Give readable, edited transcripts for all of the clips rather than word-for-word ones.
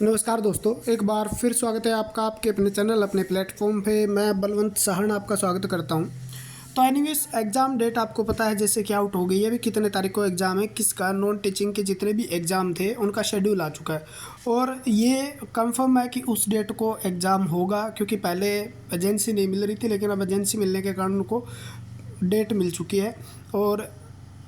नमस्कार दोस्तों, एक बार फिर स्वागत है आपका आपके अपने चैनल अपने प्लेटफॉर्म पे। मैं बलवंत सहन आपका स्वागत करता हूं। तो एनीवेज एग्ज़ाम डेट आपको पता है जैसे कि आउट हो गई है। अभी कितने तारीख को एग्ज़ाम है, किसका नॉन टीचिंग के जितने भी एग्ज़ाम थे उनका शेड्यूल आ चुका है और ये कंफर्म है कि उस डेट को एग्ज़ाम होगा, क्योंकि पहले एजेंसी नहीं मिल रही थी, लेकिन अब एजेंसी मिलने के कारण उनको डेट मिल चुकी है और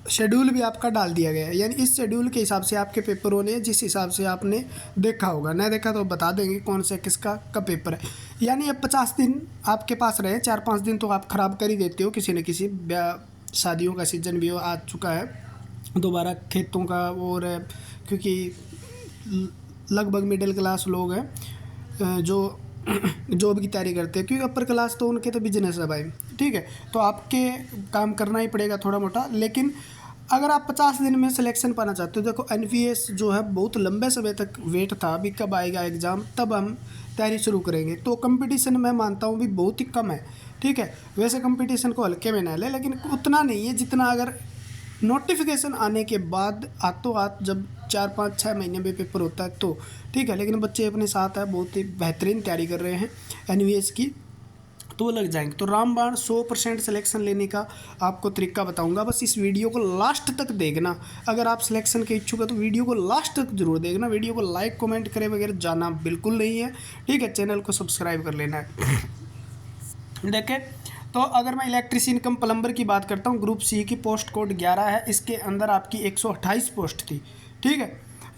शेड्यूल भी आपका डाल दिया गया है। यानी इस शेड्यूल के हिसाब से आपके पेपर होने हैं, जिस हिसाब से आपने देखा होगा। नहीं देखा तो बता देंगे कौन से किसका कब पेपर है। यानी अब 50 दिन आपके पास रहे, 4-5 दिन तो आप ख़राब कर ही देते हो। किसी न किसी शादियों का सीज़न भी आ चुका है दोबारा, खेतों का, और क्योंकि लगभग मिडिल क्लास लोग हैं जो जॉब की तैयारी करते हैं, क्योंकि अपर क्लास तो उनके तो बिजनेस है भाई। ठीक है, तो आपके काम करना ही पड़ेगा थोड़ा मोटा। लेकिन अगर आप 50 दिन में सिलेक्शन पाना चाहते हो, देखो एनवीएस जो है बहुत लंबे समय तक वेट था, अभी कब आएगा एग्ज़ाम तब हम तैयारी शुरू करेंगे। तो कंपटीशन मैं मानता हूँ भी बहुत ही कम है। ठीक है, वैसे कंपटीशन को हल्के में ना ले, लेकिन उतना नहीं है जितना अगर नोटिफिकेशन आने के बाद हाथों हाथ जब 4-5-6 महीने में पेपर होता है तो ठीक है। लेकिन बच्चे अपने साथ है, बहुत ही बेहतरीन तैयारी कर रहे हैं एनवीएस की, तो लग जाएंगे। तो रामबाण 100% सिलेक्शन लेने का आपको तरीका बताऊंगा, बस इस वीडियो को लास्ट तक देखना। अगर आप सिलेक्शन के इच्छुक है तो वीडियो को लास्ट तक जरूर देखना। वीडियो को लाइक कमेंट करे वगैरह जाना बिल्कुल नहीं है। ठीक है, चैनल को सब्सक्राइब कर लेना है। देखें तो अगर मैं इलेक्ट्रीशियन कम प्लम्बर की बात करता हूँ, ग्रुप सी की पोस्ट कोड 11 है। इसके अंदर आपकी 128 पोस्ट थी। ठीक है,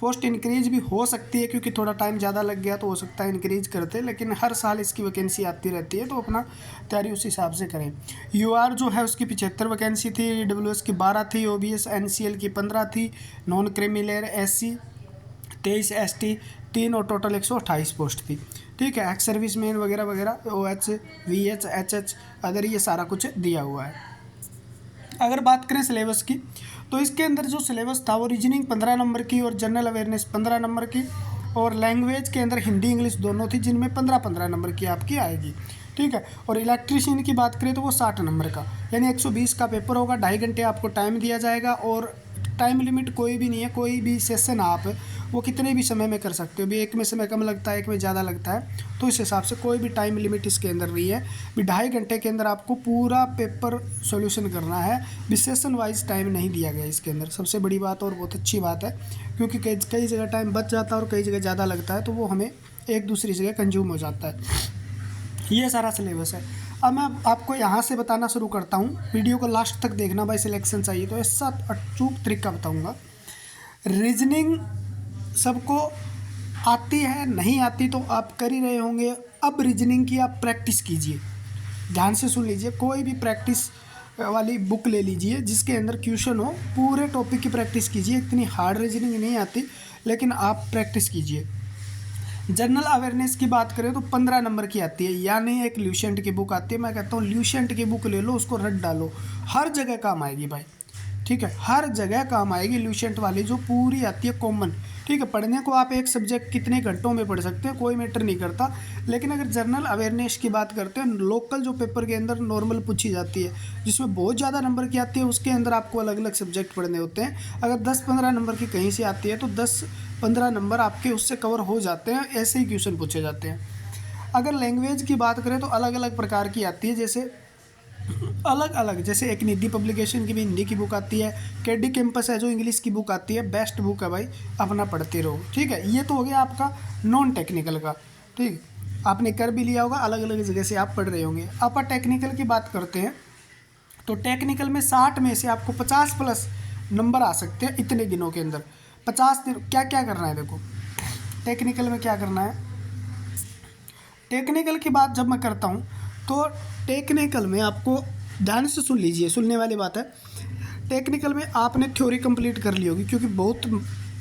पोस्ट इंक्रीज भी हो सकती है, क्योंकि थोड़ा टाइम ज़्यादा लग गया तो हो सकता है इंक्रीज करते, लेकिन हर साल इसकी वैकेंसी आती रहती है, तो अपना तैयारी उस हिसाब से करें। यूआर जो है उसकी 75 वैकेंसी थी, ईडब्ल्यूएस की 12 थी, ओबीएस एनसीएल की 15 थी, नॉन क्रिमिनल एससी 23, एसटी 3 और टोटल 128 पोस्ट थी। ठीक है, एक्स सर्विस मैन वगैरह वगैरह, OH VH HH अदर, ये सारा कुछ दिया हुआ है। अगर बात करें सिलेबस की, तो इसके अंदर जो सिलेबस था वो रीजनिंग 15 नंबर की और जनरल अवेयरनेस 15 नंबर की, और लैंग्वेज के अंदर हिंदी इंग्लिश दोनों थी, जिनमें 15-15 नंबर की आपकी आएगी। ठीक है, और इलेक्ट्रीशियन की बात करें तो वो 60 नंबर का, यानी 120 का पेपर होगा। 2.5 घंटे आपको टाइम दिया जाएगा और टाइम लिमिट कोई भी नहीं है। कोई भी सेशन आप वो कितने भी समय में कर सकते हो। भी एक में समय कम लगता है, एक में ज़्यादा लगता है, तो इस हिसाब से कोई भी टाइम लिमिट इसके अंदर नहीं है। भी 2.5 घंटे के अंदर आपको पूरा पेपर सॉल्यूशन करना है। भी सेशन वाइज टाइम नहीं दिया गया इसके अंदर, सबसे बड़ी बात और बहुत अच्छी बात है, क्योंकि कई जगह टाइम बच जाता है और कई जगह ज़्यादा लगता है, तो वो हमें एक दूसरी जगह कंज्यूम हो जाता है। ये सारा सिलेबस है। अब मैं आपको यहाँ से बताना शुरू करता हूँ, वीडियो को लास्ट तक देखना भाई। सिलेक्शन चाहिए तो ऐसा अचूक तरीका बताऊँगा। रीजनिंग सबको आती है, नहीं आती तो आप कर ही रहे होंगे। अब रीजनिंग की आप प्रैक्टिस कीजिए, ध्यान से सुन लीजिए। कोई भी प्रैक्टिस वाली बुक ले लीजिए जिसके अंदर क्वेश्चन हो, पूरे टॉपिक की प्रैक्टिस कीजिए। इतनी हार्ड रीजनिंग नहीं आती, लेकिन आप प्रैक्टिस कीजिए। जनरल अवेयरनेस की बात करें तो 15 नंबर की आती है, यानी एक ल्यूसेंट की बुक आती है। मैं कहता हूँ ल्यूसेंट की बुक ले लो, उसको रट डालो, हर जगह काम आएगी भाई। ठीक है, हर जगह काम आएगी ल्यूसेंट वाली जो पूरी आती है कॉमन। ठीक है, पढ़ने को आप एक सब्जेक्ट कितने घंटों में पढ़ सकते हैं, कोई मैटर नहीं करता। लेकिन अगर जनरल अवेयरनेस की बात करते हैं, लोकल जो पेपर के अंदर नॉर्मल पूछी जाती है, जिसमें बहुत ज़्यादा नंबर की आती है, उसके अंदर आपको अलग अलग सब्जेक्ट पढ़ने होते हैं। अगर 10-15 नंबर की कहीं से आती है तो 10-15 नंबर आपके उससे कवर हो जाते हैं, ऐसे ही क्वेश्चन पूछे जाते हैं। अगर लैंग्वेज की बात करें तो अलग अलग प्रकार की आती है, जैसे अलग अलग, जैसे एक निधि पब्लिकेशन की भी हिंदी की बुक आती है, केडी कैंपस है जो इंग्लिश की बुक आती है, बेस्ट बुक है भाई, अपना पढ़ते रहो। ठीक है, ये तो हो गया आपका नॉन टेक्निकल का। ठीक, आपने कर भी लिया होगा, अलग अलग जगह से आप पढ़ रहे होंगे। अब टेक्निकल की बात करते हैं, तो टेक्निकल में 60 में से आपको 50+ नंबर आ सकते हैं इतने दिनों के अंदर। 50 दिन क्या क्या करना है, देखो टेक्निकल में क्या करना है। टेक्निकल की बात जब मैं करता हूँ तो टेक्निकल में आपको ध्यान से सुन लीजिए, सुनने वाली बात है। टेक्निकल में आपने थ्योरी कंप्लीट कर ली होगी, क्योंकि बहुत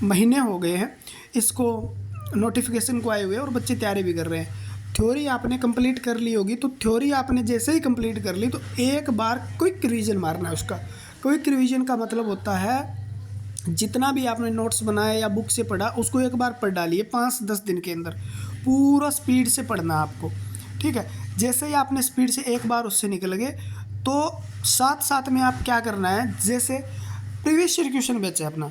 महीने हो गए हैं इसको नोटिफिकेशन को आए हुए और बच्चे तैयारी भी कर रहे हैं। थ्योरी आपने कंप्लीट कर ली होगी, तो थ्योरी आपने जैसे ही कंप्लीट कर ली तो एक बार क्विक रिवीजन मारना है उसका। क्विक रिवीजन का मतलब होता है जितना भी आपने नोट्स बनाया या बुक से पढ़ा उसको एक बार पढ़ डालिए 5-10 दिन के अंदर। पूरा स्पीड से पढ़ना आपको। ठीक है, जैसे ही आपने स्पीड से एक बार उससे निकल गए तो साथ साथ में आप क्या करना है, जैसे प्रीवियस ईयर क्वेश्चन बैच है अपना,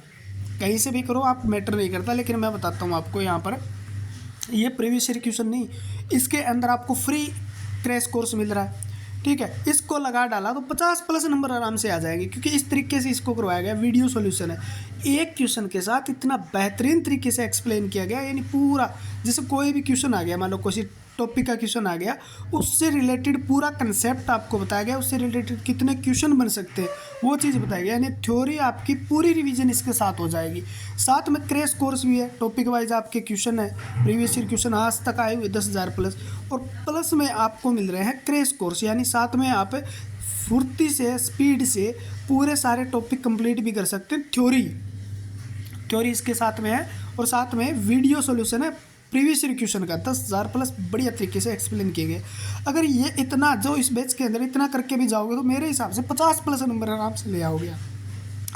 कहीं से भी करो आप, मैटर नहीं करता, लेकिन मैं बताता हूँ आपको यहाँ पर। ये प्रीवियस ईयर क्वेश्चन नहीं, इसके अंदर आपको फ्री क्रैश कोर्स मिल रहा है, ठीक है। इसको लगा डाला तो 50+ नंबर आराम से आ जाएंगे, क्योंकि इस तरीके से इसको करवाया गया। वीडियो सॉल्यूशन है, एक क्वेश्चन के साथ इतना बेहतरीन तरीके से एक्सप्लेन किया गया, यानी पूरा जैसे कोई भी क्वेश्चन आ गया, मान लो कोई टॉपिक का क्वेश्चन आ गया, उससे रिलेटेड पूरा कंसेप्ट आपको बताया गया, उससे रिलेटेड कितने क्वेश्चन बन सकते हैं वो चीज़ बताई गई, यानी थ्योरी आपकी पूरी रिवीजन इसके साथ हो जाएगी। साथ में क्रैश कोर्स भी है, टॉपिक वाइज आपके क्वेश्चन है, प्रीवियस ईयर क्वेश्चन आज तक आए हुए 10,000+, और प्लस में आपको मिल रहे हैं क्रैश कोर्स, यानी साथ में आप फुर्ती से स्पीड से पूरे सारे टॉपिक कंप्लीट भी कर सकते हैं। थ्योरी इसके साथ में है, और साथ में वीडियो सॉल्यूशन है प्रीवियस ईयर क्वेश्चन का 10,000+ बढ़िया तरीके से एक्सप्लेन किए गए। अगर ये इतना जो इस बैच के अंदर इतना करके भी जाओगे तो मेरे हिसाब से 50+ नंबर आराम से ले आओगे,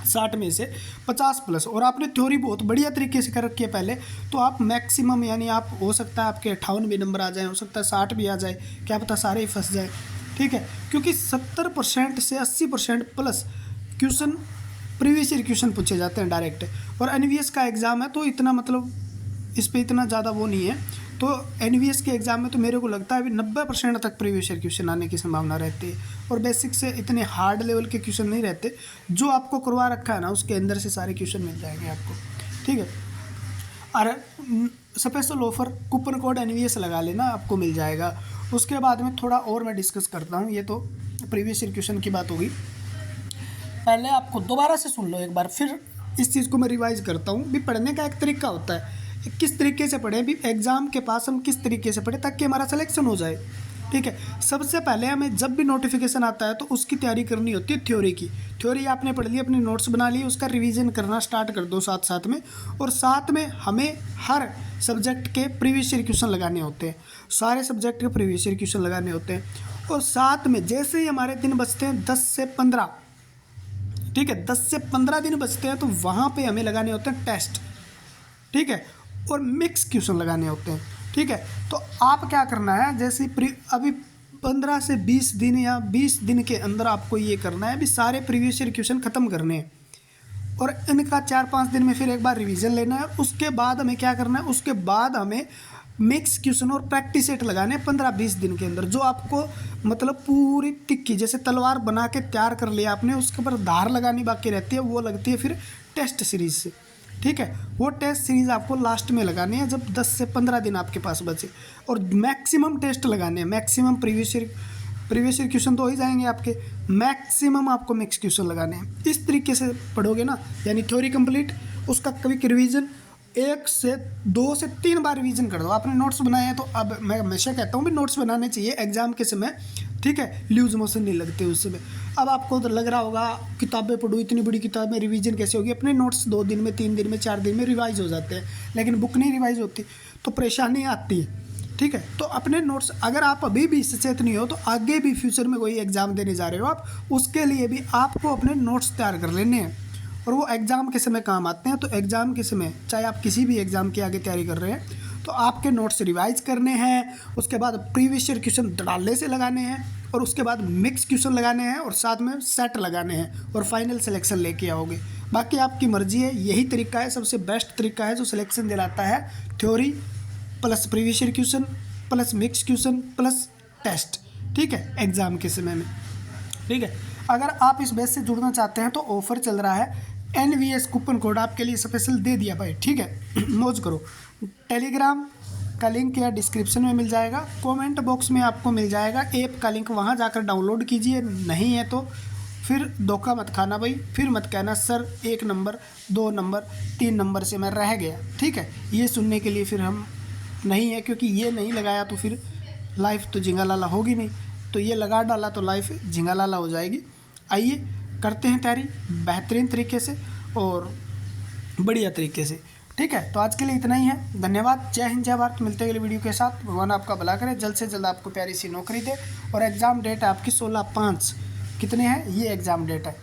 60 में से 50+। और आपने थ्योरी बहुत बढ़िया तरीके से कर रखी है पहले, तो आप मैक्सिमम, यानी आप हो सकता है आपके 58 भी नंबर आ जाए, हो सकता है 60 भी आ जाए, क्या पता सारे ही फंस जाए, ठीक है। क्योंकि 70% से 80% plus question previous year question पूछे जाते हैं डायरेक्ट, और एनवीएस का एग्ज़ाम है तो इतना मतलब इस पे इतना ज़्यादा वो नहीं है। तो एनवीएस के एग्ज़ाम में तो मेरे को लगता है अभी 90% तक प्रीवियस ईयर क्वेश्चन आने की संभावना रहती है, और बेसिक से इतने हार्ड लेवल के क्वेश्चन नहीं रहते। जो आपको करवा रखा है ना उसके अंदर से सारे क्वेश्चन मिल जाएंगे आपको, ठीक है। और special offer coupon code NVS लगा लेना, आपको मिल जाएगा। उसके बाद में थोड़ा और मैं डिस्कस करता हूँ, ये तो प्रीवियस ईयर क्वेश्चन की बात होगी। पहले आपको दोबारा से सुन लो एक बार, फिर इस चीज़ को मैं रिवाइज करता हूँ। भी पढ़ने का एक तरीका होता है, किस तरीके से पढ़ें, भी एग्ज़ाम के पास हम किस तरीके से पढ़ें ताकि हमारा सिलेक्शन हो जाए, ठीक है। सबसे पहले हमें जब भी नोटिफिकेशन आता है तो उसकी तैयारी करनी होती है थ्योरी की। थ्योरी आपने पढ़ ली, अपने नोट्स बना लिए, उसका रिवीजन करना स्टार्ट कर दो साथ साथ में। और साथ में हमें हर सब्जेक्ट के प्रीवियस ईयर क्वेश्चन लगाने होते हैं, सारे सब्जेक्ट के प्रीवियस ईयर क्वेश्चन लगाने होते हैं। और साथ में जैसे ही हमारे दिन बचते हैं 10 से 15, ठीक है, 10 से 15 दिन बचते हैं, तो वहाँ पे हमें लगाने होते हैं टेस्ट, ठीक है, और मिक्स क्वेश्चन लगाने होते हैं, ठीक है। तो आप क्या करना है, जैसे अभी 15 से 20 दिन या 20 दिन के अंदर आपको ये करना है, अभी सारे प्रीवियस ईयर क्वेश्चन ख़त्म करने हैं, और इनका 4-5 दिन में फिर एक बार रिवीजन लेना है। उसके बाद हमें क्या करना है, उसके बाद हमें मिक्स क्वेश्चन और प्रैक्टिस सेट लगाने हैं 15-20 दिन के अंदर, जो आपको मतलब पूरी तिक्की जैसे तलवार बना के तैयार कर लिया आपने, उसके ऊपर धार लगानी बाकी रहती है, वो लगती है फिर टेस्ट सीरीज से, ठीक है। वो टेस्ट सीरीज़ आपको लास्ट में लगानी है जब 10 से 15 दिन आपके पास बचे, और मैक्सिमम टेस्ट लगाने हैं, मैक्सिमम प्रीवियस ईयर क्वेश्चन तो हो ही जाएंगे आपके, मैक्सिमम आपको मिक्स क्वेश्चन लगाने हैं। इस तरीके से पढ़ोगे ना, यानी थ्योरी कंप्लीट, उसका कभी रिवीजन 1 से 2 से 3 बार रिवीजन कर दो। आपने नोट्स बनाए हैं तो अब मैं हमेशा कहता हूँ भी नोट्स बनाने चाहिए एग्जाम के समय, ठीक है, लूज मोशन नहीं लगते उस समय। अब आपको तो लग रहा होगा किताबें पढ़ूँ, इतनी बड़ी किताब में रिवीजन कैसे होगी, अपने नोट्स 2 दिन में, 3 दिन में, 4 दिन में रिवाइज हो जाते हैं, लेकिन बुक नहीं रिवाइज होती तो परेशानी आती है, ठीक है। तो अपने नोट्स, अगर आप अभी भी सचेत नहीं हो तो आगे भी फ्यूचर में कोई एग्ज़ाम देने जा रहे हो आप, उसके लिए भी आपको अपने नोट्स तैयार कर लेने हैं, और वो एग्ज़ाम के समय काम आते हैं। तो एग्ज़ाम के समय चाहे आप किसी भी एग्ज़ाम की आगे तैयारी कर रहे हैं तो आपके नोट्स रिवाइज करने हैं, उसके बाद प्रीवियस ईयर क्वेश्चन डालने से लगाने हैं, और उसके बाद मिक्स क्वेश्चन लगाने हैं, और साथ में सेट लगाने हैं, और फाइनल सिलेक्शन लेके आओगे। बाकी आपकी मर्जी है, यही तरीका है, सबसे बेस्ट तरीका है जो सिलेक्शन दिलाता है, theory plus previous year question plus mix question plus test, ठीक है, एग्ज़ाम के समय में, ठीक है। अगर आप इस बैच से जुड़ना चाहते हैं तो ऑफ़र चल रहा है, एनवीएस कूपन कोड आपके लिए स्पेशल दे दिया भाई, ठीक है। मौज करो। टेलीग्राम का लिंक या डिस्क्रिप्शन में मिल जाएगा, कमेंट बॉक्स में आपको मिल जाएगा ऐप का लिंक, वहाँ जाकर डाउनलोड कीजिए। नहीं है तो फिर धोखा मत खाना भाई, फिर मत कहना सर 1 नंबर 2 नंबर 3 नंबर से मैं रह गया, ठीक है। ये सुनने के लिए फिर हम नहीं है, क्योंकि ये नहीं लगाया तो फिर लाइफ तो झिंगालाला होगी नहीं, तो ये लगा डाला तो लाइफ झिंगालाला हो जाएगी। आइए करते हैं तैयारी बेहतरीन तरीके से और बढ़िया तरीके से, ठीक है। तो आज के लिए इतना ही है, धन्यवाद, जय हिंद जय भारत। मिलते हैं अगले वीडियो के साथ, भगवान आपका भला करे, जल्द से जल्द आपको प्यारी सी नौकरी दे। और एग्ज़ाम डेट है आपकी 16/5, कितने हैं ये एग्ज़ाम डेट है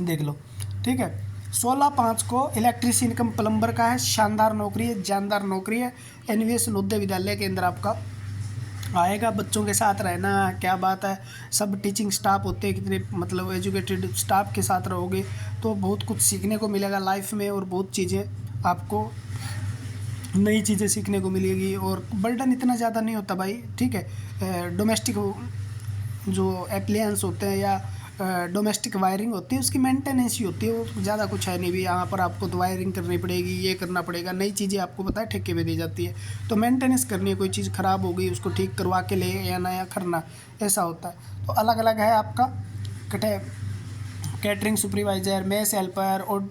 देख लो, ठीक है। 16/5 को इलेक्ट्रीशियन कम प्लम्बर का है, शानदार नौकरी है, जानदार नौकरी है। एनवीएस नवोदय विद्यालय के अंदर आपका आएगा, बच्चों के साथ रहना, क्या बात है, सब टीचिंग स्टाफ होते हैं, कितने मतलब एजुकेटेड स्टाफ के साथ रहोगे तो बहुत कुछ सीखने को मिलेगा लाइफ में, और बहुत चीज़ें आपको नई चीज़ें सीखने को मिलेगी और बर्डन इतना ज़्यादा नहीं होता भाई, ठीक है। डोमेस्टिक जो एप्लियंस होते हैं या डोमेस्टिक वायरिंग होती है उसकी मेंटेनेंस ही होती है, वो ज़्यादा कुछ है नहीं भी यहाँ पर आपको तो वायरिंग करनी पड़ेगी, ये करना पड़ेगा। नई चीज़ें आपको पता है ठेके पे दी जाती है, तो मेंटेनेंस करनी है, कोई चीज़ ख़राब हो गई उसको ठीक करवा के ले या नया करना, ऐसा होता है। तो अलग अलग है आपका कटे कैटरिंग सुपरवाइज़र, मेस हेल्पर और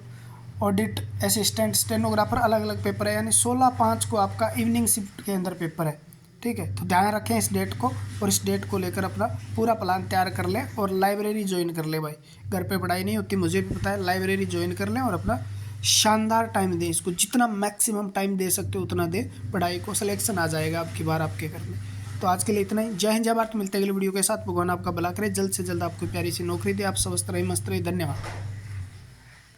ऑडिट असिस्टेंट, स्टेनोग्राफर, अलग अलग पेपर है। यानी 16/5 को आपका इवनिंग शिफ्ट के अंदर पेपर है, ठीक है। तो ध्यान रखें इस डेट को, और इस डेट को लेकर अपना पूरा प्लान तैयार कर लें और लाइब्रेरी ज्वाइन कर लें भाई। घर पे पढ़ाई नहीं होती, मुझे भी पता है। लाइब्रेरी ज्वाइन कर लें और अपना शानदार टाइम दें इसको, जितना मैक्सिमम टाइम दे सकते हो उतना दें। पढ़ाई को सिलेक्शन आ जाएगा आपकी बार आपके घर में। तो आज के लिए इतना ही। जय हिंद जय भारत। मिलते हैं अगले वीडियो के साथ। भगवान आपका भला करे, जल्द से जल्द आपको प्यारी सी नौकरी दे। आप स्वस्थ रहिए, मस्त रहिए। धन्यवाद।